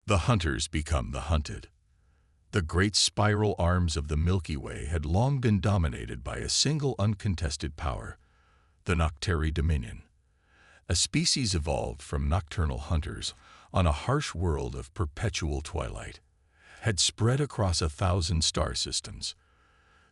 The hunters become the hunted. The great spiral arms of the Milky Way had long been dominated by a single uncontested power, the Noctary Dominion. A species evolved from nocturnal hunters on a harsh world of perpetual twilight, had spread across 1,000 star systems.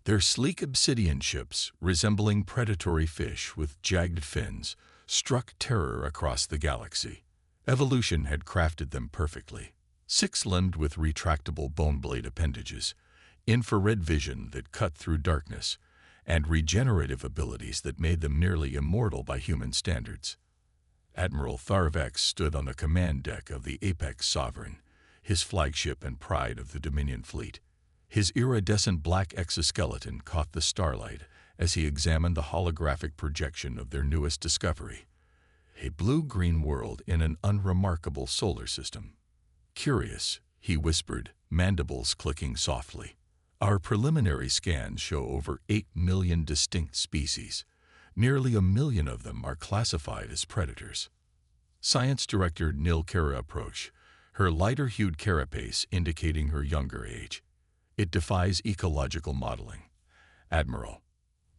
Their sleek obsidian ships, resembling predatory fish with jagged fins, struck terror across the galaxy. Evolution had crafted them perfectly. Six-limbed with retractable bone blade appendages, infrared vision that cut through darkness, and regenerative abilities that made them nearly immortal by human standards. Admiral Tharvex stood on the command deck of the Apex Sovereign, his flagship and pride of the Dominion fleet. His iridescent black exoskeleton caught the starlight as he examined the holographic projection of their newest discovery, a blue-green world in an unremarkable solar system. Curious, he whispered, mandibles clicking softly. Our preliminary scans show over 8 million distinct species. Nearly 1 million of them are classified as predators. Science Director Nilkara approached, her lighter-hued carapace indicating her younger age. It defies ecological modeling. Admiral,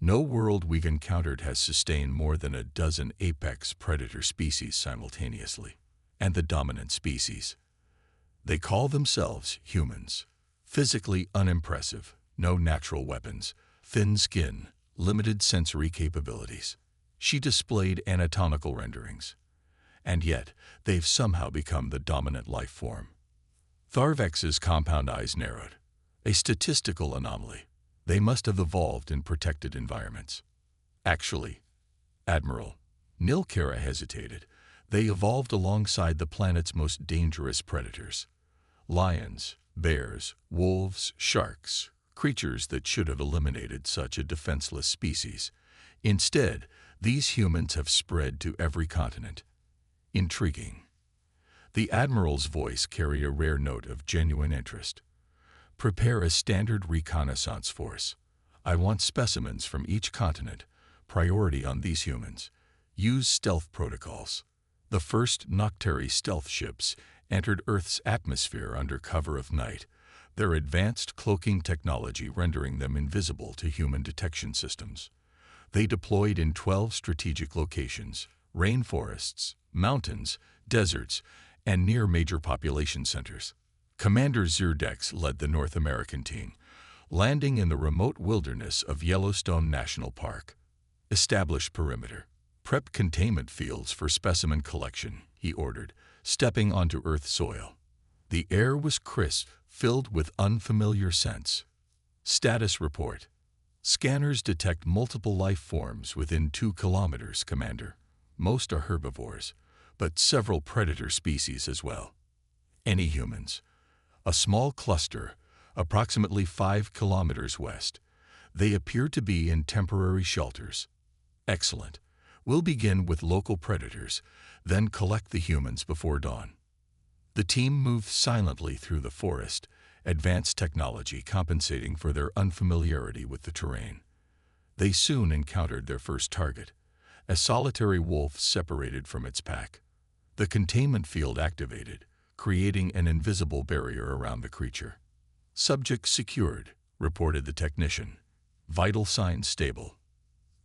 no world we've encountered has sustained more than a dozen apex predator species simultaneously, and the dominant species. They call themselves humans. Physically unimpressive, no natural weapons, thin skin, limited sensory capabilities. She displayed anatomical renderings. And yet, they've somehow become the dominant life form. Tharvex's compound eyes narrowed. A statistical anomaly. They must have evolved in protected environments. Actually, Admiral, Nilkara hesitated. They evolved alongside the planet's most dangerous predators. Lions, bears, wolves, sharks, creatures that should have eliminated such a defenseless species. Instead, these humans have spread to every continent. Intriguing. The Admiral's voice carried a rare note of genuine interest. Prepare a standard reconnaissance force. I want specimens from each continent. Priority on these humans. Use stealth protocols. The first Noctary stealth ships entered Earth's atmosphere under cover of night, their advanced cloaking technology rendering them invisible to human detection systems. They deployed in 12 strategic locations, rainforests, mountains, deserts, and near major population centers. Commander Zerdex led the North American team, landing in the remote wilderness of Yellowstone National Park. Establish perimeter. Prep containment fields for specimen collection, he ordered, stepping onto Earth soil. The air was crisp, filled with unfamiliar scents. Status report. Scanners detect multiple life forms within 2 kilometers, Commander. Most are herbivores, but several predator species as well. Any humans? A small cluster, approximately 5 kilometers west. They appear to be in temporary shelters. Excellent. We'll begin with local predators, then collect the humans before dawn. The team moved silently through the forest, advanced technology compensating for their unfamiliarity with the terrain. They soon encountered their first target, a solitary wolf separated from its pack. The containment field activated, creating an invisible barrier around the creature. Subject secured, reported the technician. Vital signs stable.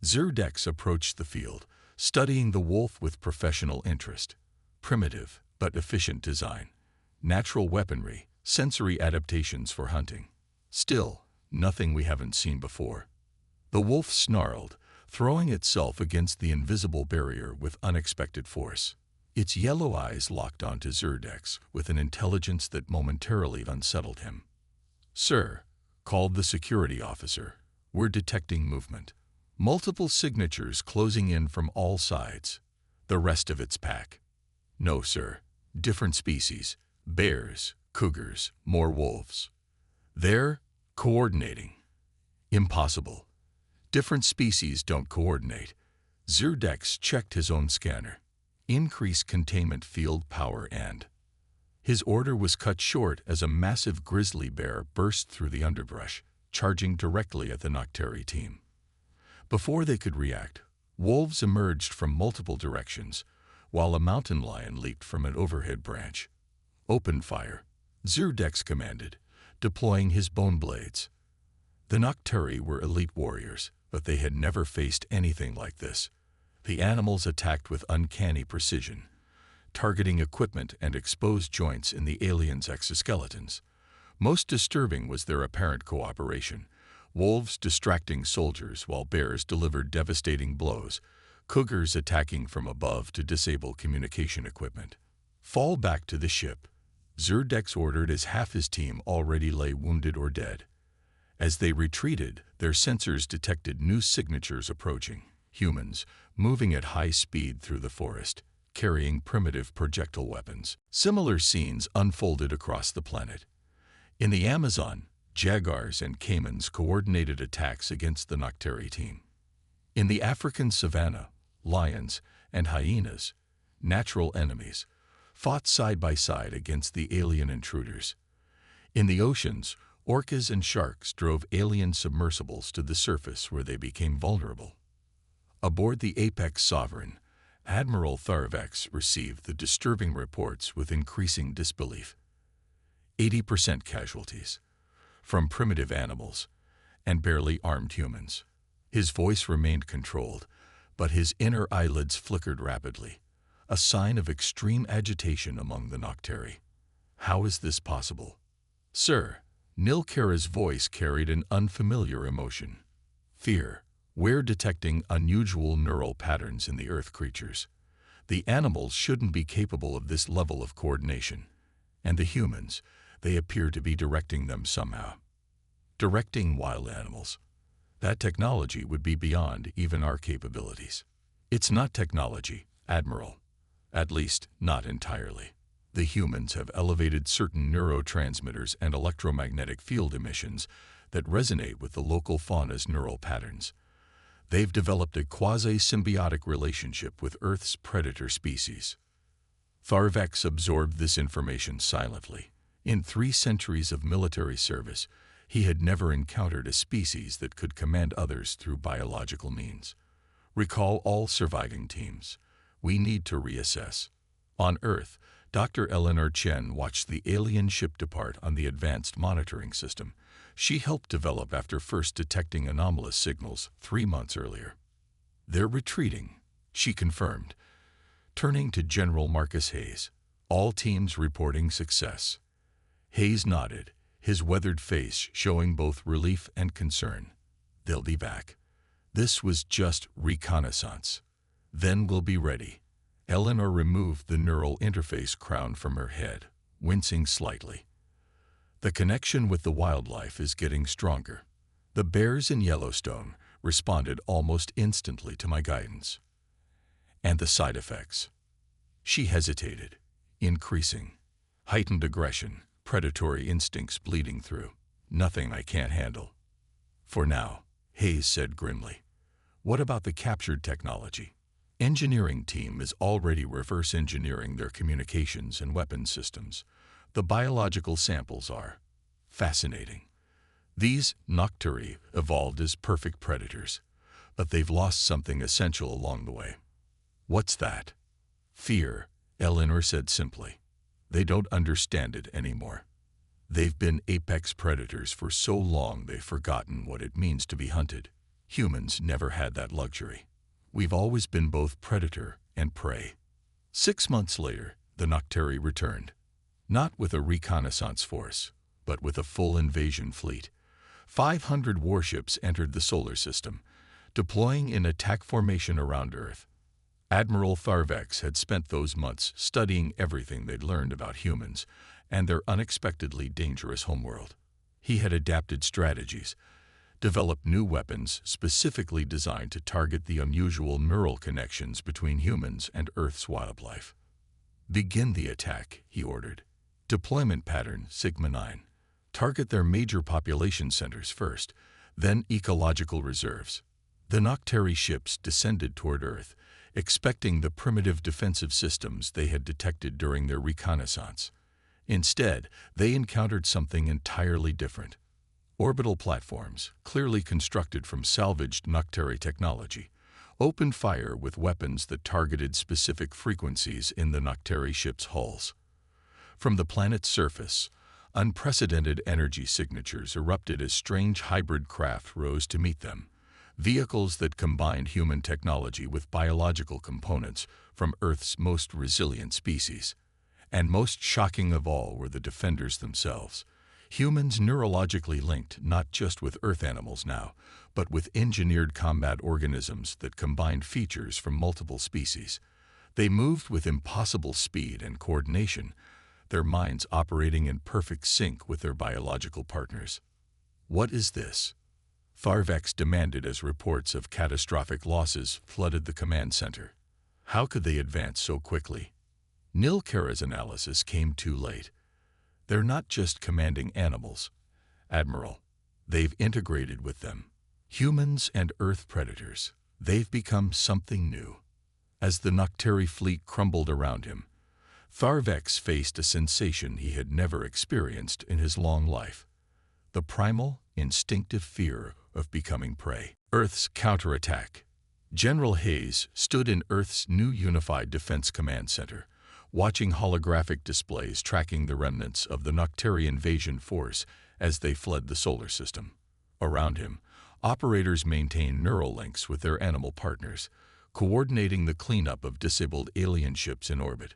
Zerdex approached the field, studying the wolf with professional interest. Primitive, but efficient design. Natural weaponry, sensory adaptations for hunting. Still, nothing we haven't seen before. The wolf snarled, throwing itself against the invisible barrier with unexpected force. Its yellow eyes locked onto Zerdex with an intelligence that momentarily unsettled him. "Sir," called the security officer, "we're detecting movement. Multiple signatures closing in from all sides. The rest of its pack." "No, sir. Different species. Bears, cougars, more wolves." "They're coordinating." "Impossible. Different species don't coordinate." Zerdex checked his own scanner. "Increase containment field power and..." His order was cut short as a massive grizzly bear burst through the underbrush, charging directly at the Noctary team. Before they could react, wolves emerged from multiple directions, while a mountain lion leaped from an overhead branch. "Open fire," Zerdex commanded, deploying his bone blades. The Nocturi were elite warriors, but they had never faced anything like this. The animals attacked with uncanny precision, targeting equipment and exposed joints in the aliens' exoskeletons. Most disturbing was their apparent cooperation. Wolves distracting soldiers while bears delivered devastating blows, cougars attacking from above to disable communication equipment. "Fall back to the ship," Zerdex ordered as half his team already lay wounded or dead. As they retreated, their sensors detected new signatures approaching. Humans, moving at high speed through the forest, carrying primitive projectile weapons. Similar scenes unfolded across the planet. In the Amazon, jaguars and caimans coordinated attacks against the Nocturi team. In the African savanna, lions and hyenas, natural enemies, fought side by side against the alien intruders. In the oceans, orcas and sharks drove alien submersibles to the surface where they became vulnerable. Aboard the Apex Sovereign, Admiral Tharvex received the disturbing reports with increasing disbelief. 80% casualties, from primitive animals and barely armed humans. His voice remained controlled, but his inner eyelids flickered rapidly, a sign of extreme agitation among the Nocturi. "How is this possible?" "Sir," Nilkara's voice carried an unfamiliar emotion. "Fear. We're detecting unusual neural patterns in the Earth creatures. The animals shouldn't be capable of this level of coordination. And the humans, they appear to be directing them somehow." Directing wild animals. That technology would be beyond even our capabilities. "It's not technology, Admiral. At least, not entirely. The humans have elevated certain neurotransmitters and electromagnetic field emissions that resonate with the local fauna's neural patterns. They've developed a quasi-symbiotic relationship with Earth's predator species." Tharvex absorbed this information silently. In 3 centuries of military service, he had never encountered a species that could command others through biological means. "Recall all surviving teams. We need to reassess." On Earth, Dr. Eleanor Chen watched the alien ship depart on the advanced monitoring system she helped develop after first detecting anomalous signals 3 months earlier. "They're retreating," she confirmed, turning to General Marcus Hayes. "All teams reporting success." Hayes nodded, his weathered face showing both relief and concern. "They'll be back. This was just reconnaissance. Then we'll be ready." Eleanor removed the neural interface crown from her head, wincing slightly. "The connection with the wildlife is getting stronger. The bears in Yellowstone responded almost instantly to my guidance. And the side effects." She hesitated, increasing. "Heightened aggression, predatory instincts bleeding through. Nothing I can't handle." "For now," Hayes said grimly. "What about the captured technology?" Engineering team is already reverse engineering their communications and weapons systems. The biological samples are fascinating. These Nocturi evolved as perfect predators, but they've lost something essential along the way." "What's that?" "Fear," Eleanor said simply. "They don't understand it anymore. They've been apex predators for so long they've forgotten what it means to be hunted. Humans never had that luxury. We've always been both predator and prey." 6 months later, the Nocturi returned. Not with a reconnaissance force, but with a full invasion fleet. 500 warships entered the solar system, deploying in attack formation around Earth. Admiral Tharvex had spent those months studying everything they'd learned about humans and their unexpectedly dangerous homeworld. He had adapted strategies, developed new weapons specifically designed to target the unusual neural connections between humans and Earth's wildlife. "Begin the attack," he ordered. "Deployment pattern Sigma 9. Target their major population centers first, then ecological reserves." The Nocturi ships descended toward Earth, expecting the primitive defensive systems they had detected during their reconnaissance. Instead, they encountered something entirely different. Orbital platforms, clearly constructed from salvaged Nocturi technology, opened fire with weapons that targeted specific frequencies in the Nocturi ships' hulls. From the planet's surface, unprecedented energy signatures erupted as strange hybrid craft rose to meet them, vehicles that combined human technology with biological components from Earth's most resilient species. And most shocking of all were the defenders themselves, humans neurologically linked not just with Earth animals now, but with engineered combat organisms that combined features from multiple species. They moved with impossible speed and coordination, their minds operating in perfect sync with their biological partners. "What is this?" Tharvex demanded as reports of catastrophic losses flooded the command center. How could they advance so quickly? Nilkara's analysis came too late. They're not just commanding animals, Admiral. They've integrated with them. Humans and Earth predators. They've become something new. As the Nocteri fleet crumbled around him, Tharvex faced a sensation he had never experienced in his long life. The primal, instinctive fear of becoming prey. Earth's counterattack. General Hayes stood in Earth's new Unified Defense Command Center, watching holographic displays tracking the remnants of the Nocteri invasion force as they fled the solar system. Around him, operators maintained neural links with their animal partners, coordinating the cleanup of disabled alien ships in orbit.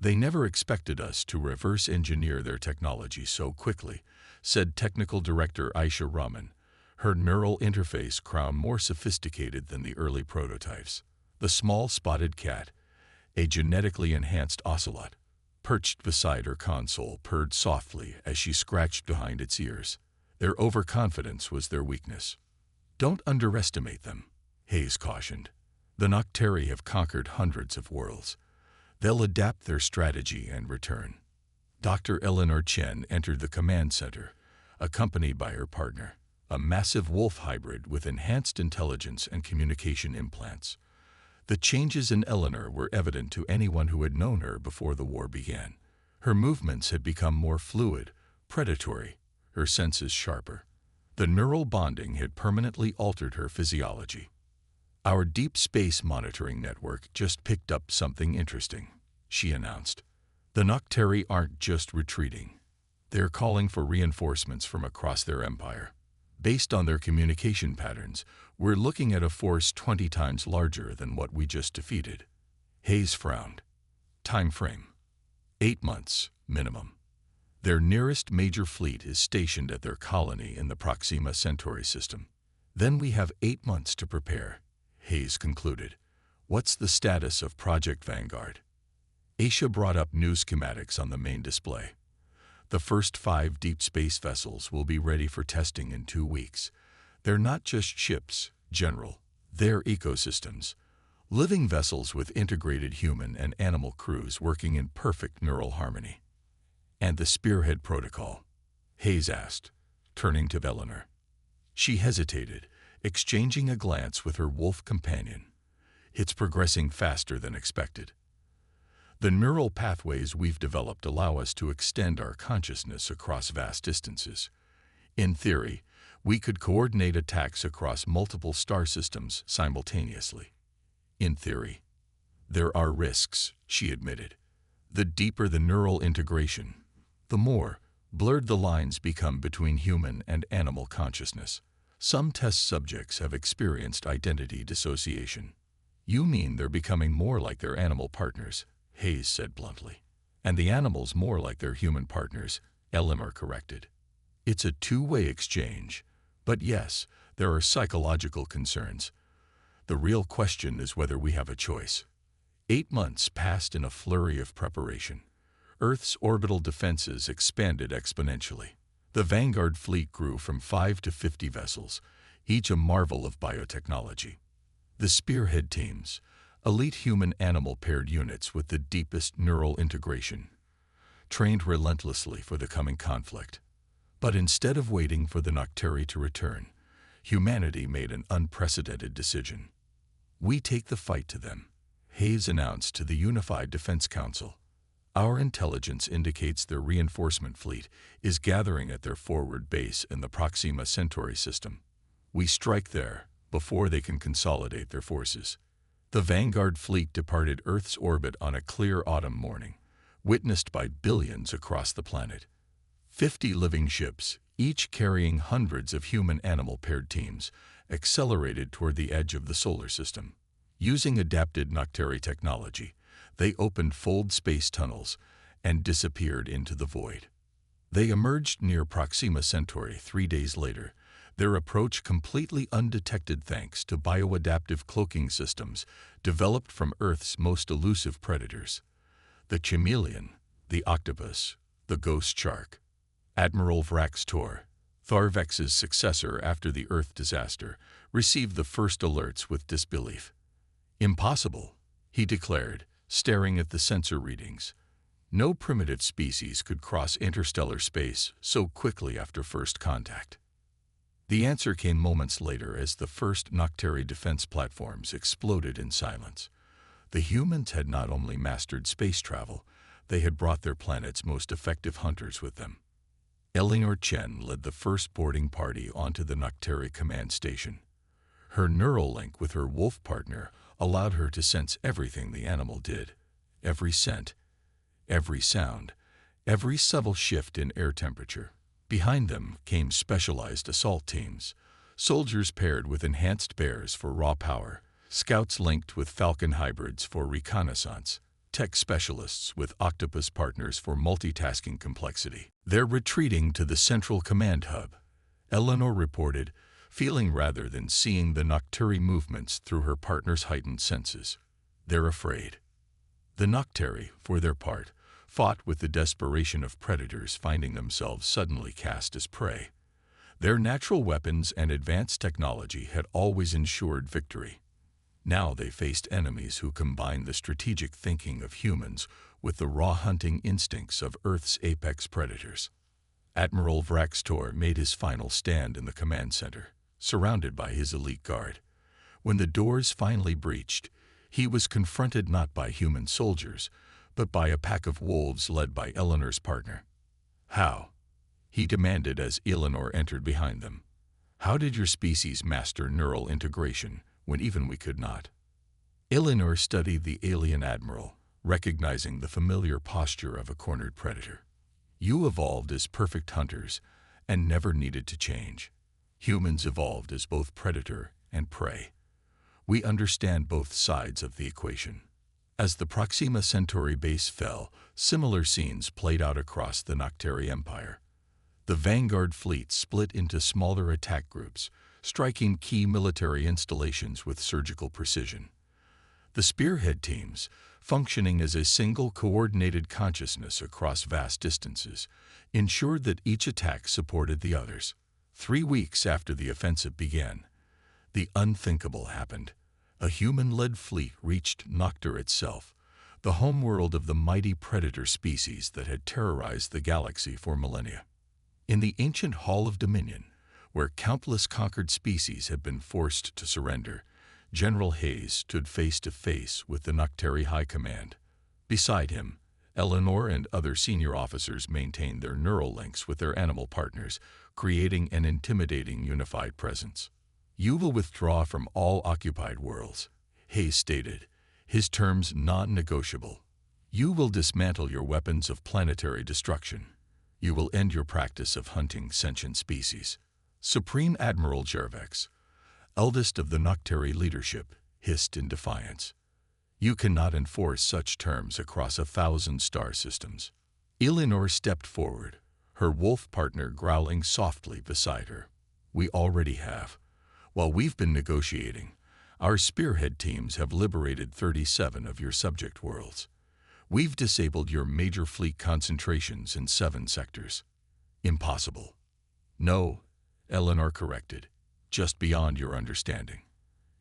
"They never expected us to reverse engineer their technology so quickly," said Technical Director Aisha Rahman, her neural interface crown more sophisticated than the early prototypes. The small spotted cat, a genetically enhanced ocelot, perched beside her console, purred softly as she scratched behind its ears. Their overconfidence was their weakness. "Don't underestimate them," Hayes cautioned. "The Nocteri have conquered hundreds of worlds. They'll adapt their strategy and return." Dr. Eleanor Chen entered the command center, accompanied by her partner, a massive wolf hybrid with enhanced intelligence and communication implants. The changes in Eleanor were evident to anyone who had known her before the war began. Her movements had become more fluid, predatory, her senses sharper. The neural bonding had permanently altered her physiology. "Our deep space monitoring network just picked up something interesting," she announced. "The Nocteri aren't just retreating. They're calling for reinforcements from across their empire. Based on their communication patterns, we're looking at a force 20 times larger than what we just defeated." Hayes frowned. "Time frame? 8 months, minimum. Their nearest major fleet is stationed at their colony in the Proxima Centauri system. Then we have 8 months to prepare," Hayes concluded. "What's the status of Project Vanguard?" Aisha brought up new schematics on the main display. "The first 5 deep space vessels will be ready for testing in 2 weeks. They're not just ships, General. They're ecosystems. Living vessels with integrated human and animal crews working in perfect neural harmony." "And the Spearhead Protocol?" Hayes asked, turning to Eleanor. She hesitated, exchanging a glance with her wolf companion. "It's progressing faster than expected. The neural pathways we've developed allow us to extend our consciousness across vast distances. In theory, we could coordinate attacks across multiple star systems simultaneously." "In theory. There are risks," she admitted. "The deeper the neural integration, the more blurred the lines become between human and animal consciousness. Some test subjects have experienced identity dissociation." "You mean they're becoming more like their animal partners," Hayes said bluntly. "And the animals more like their human partners," Eleanor corrected. "It's a two-way exchange. But yes, there are psychological concerns. The real question is whether we have a choice." 8 months passed in a flurry of preparation. Earth's orbital defenses expanded exponentially. The Vanguard fleet grew from 5 to 50 vessels, each a marvel of biotechnology. The Spearhead teams, elite human-animal paired units with the deepest neural integration, trained relentlessly for the coming conflict. But instead of waiting for the Nocteri to return, humanity made an unprecedented decision. "We take the fight to them," Hayes announced to the Unified Defense Council. "Our intelligence indicates their reinforcement fleet is gathering at their forward base in the Proxima Centauri system. We strike there before they can consolidate their forces." The Vanguard fleet departed Earth's orbit on a clear autumn morning, witnessed by billions across the planet. 50 living ships, each carrying hundreds of human-animal paired teams, accelerated toward the edge of the solar system. Using adapted Nocteri technology, they opened fold space tunnels and disappeared into the void. They emerged near Proxima Centauri 3 days later, their approach completely undetected thanks to bioadaptive cloaking systems developed from Earth's most elusive predators: the chameleon, the octopus, the ghost shark. Admiral Vrax Tor, Tharvex's successor after the Earth disaster, received the first alerts with disbelief. "Impossible," he declared, staring at the sensor readings. No primitive species could cross interstellar space so quickly after first contact. The answer came moments later as the first Nocteri defense platforms exploded in silence. The humans had not only mastered space travel, they had brought their planet's most effective hunters with them. Eleanor Chen led the first boarding party onto the Nocteri command station. Her neural link with her wolf partner allowed her to sense everything the animal did: every scent, every sound, every subtle shift in air temperature. Behind them came specialized assault teams, soldiers paired with enhanced bears for raw power, scouts linked with falcon hybrids for reconnaissance, tech specialists with octopus partners for multitasking complexity. "They're retreating to the central command hub," Eleanor reported, feeling rather than seeing the Nocteri movements through her partner's heightened senses. "They're afraid." The Nocteri, for their part, fought with the desperation of predators finding themselves suddenly cast as prey. Their natural weapons and advanced technology had always ensured victory. Now they faced enemies who combined the strategic thinking of humans with the raw hunting instincts of Earth's apex predators. Admiral Vrax Tor made his final stand in the command center, surrounded by his elite guard. When the doors finally breached, he was confronted not by human soldiers, but by a pack of wolves led by Eleanor's partner. "How?" he demanded as Eleanor entered behind them. "How did your species master neural integration when even we could not?" Eleanor studied the alien admiral, recognizing the familiar posture of a cornered predator. "You evolved as perfect hunters and never needed to change. Humans evolved as both predator and prey. We understand both sides of the equation." As the Proxima Centauri base fell, similar scenes played out across the Nocteri Empire. The Vanguard fleet split into smaller attack groups, striking key military installations with surgical precision. The spearhead teams, functioning as a single coordinated consciousness across vast distances, ensured that each attack supported the others. 3 weeks after the offensive began, the unthinkable happened. A human-led fleet reached Nocter itself, the homeworld of the mighty predator species that had terrorized the galaxy for millennia. In the ancient Hall of Dominion, where countless conquered species had been forced to surrender, General Hayes stood face to face with the Nocteri High Command. Beside him, Eleanor and other senior officers maintained their neural links with their animal partners, creating an intimidating unified presence. "You will withdraw from all occupied worlds," Hayes stated, his terms non-negotiable. "You will dismantle your weapons of planetary destruction. You will end your practice of hunting sentient species." Supreme Admiral Jervex, eldest of the Nocteri leadership, hissed in defiance. "You cannot enforce such terms across 1,000 star systems." Eleanor stepped forward, her wolf partner growling softly beside her. "We already have. While we've been negotiating, our spearhead teams have liberated 37 of your subject worlds. We've disabled your major fleet concentrations in 7 sectors." "Impossible." "No," Eleanor corrected, "just beyond your understanding.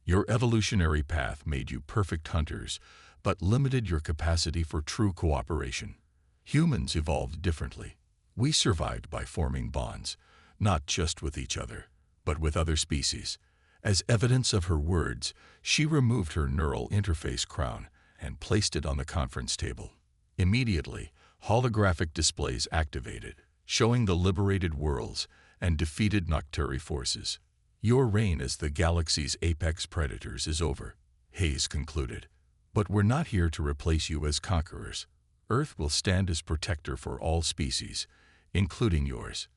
Your evolutionary path made you perfect hunters, but limited your capacity for true cooperation. Humans evolved differently. We survived by forming bonds, not just with each other, but with other species." As evidence of her words, she removed her neural interface crown and placed it on the conference table. Immediately, holographic displays activated, showing the liberated worlds and defeated Nocteri forces. "Your reign as the galaxy's apex predators is over," Hayes concluded. "But we're not here to replace you as conquerors. Earth will stand as protector for all species, including yours,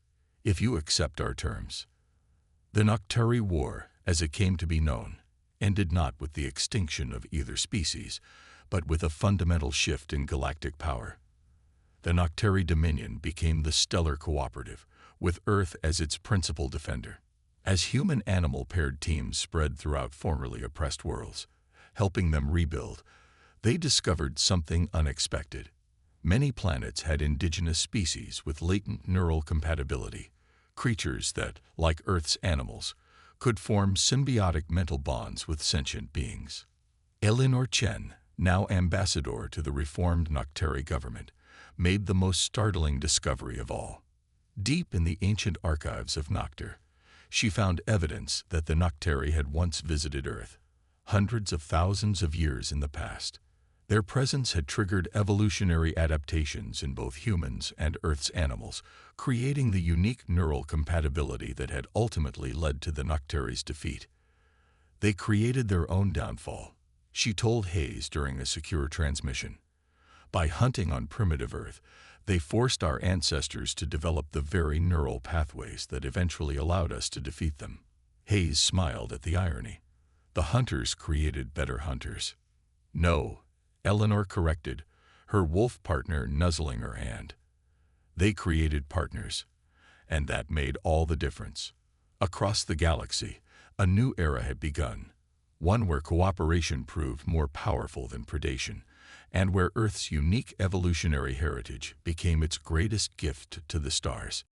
if you accept our terms. The Nocturi War, as it came to be known, ended not with the extinction of either species, but with a fundamental shift in galactic power. The Nocturi Dominion became the stellar cooperative, with Earth as its principal defender. As human-animal paired teams spread throughout formerly oppressed worlds, helping them rebuild, they discovered something unexpected. Many planets had indigenous species with latent neural compatibility, creatures that, like Earth's animals, could form symbiotic mental bonds with sentient beings. Eleanor Chen, now ambassador to the reformed Nocturi government, made the most startling discovery of all. Deep in the ancient archives of Noctur, she found evidence that the Nocturi had once visited Earth, hundreds of thousands of years in the past. Their presence had triggered evolutionary adaptations in both humans and Earth's animals, creating the unique neural compatibility that had ultimately led to the Nocturi's defeat. They created their own downfall, she told Hayes during a secure transmission. By hunting on primitive Earth, they forced our ancestors to develop the very neural pathways that eventually allowed us to defeat them. Hayes smiled at the irony. The hunters created better hunters. No, Eleanor corrected, her wolf partner nuzzling her hand. They created partners, and that made all the difference. Across the galaxy, a new era had begun, one where cooperation proved more powerful than predation, and where Earth's unique evolutionary heritage became its greatest gift to the stars.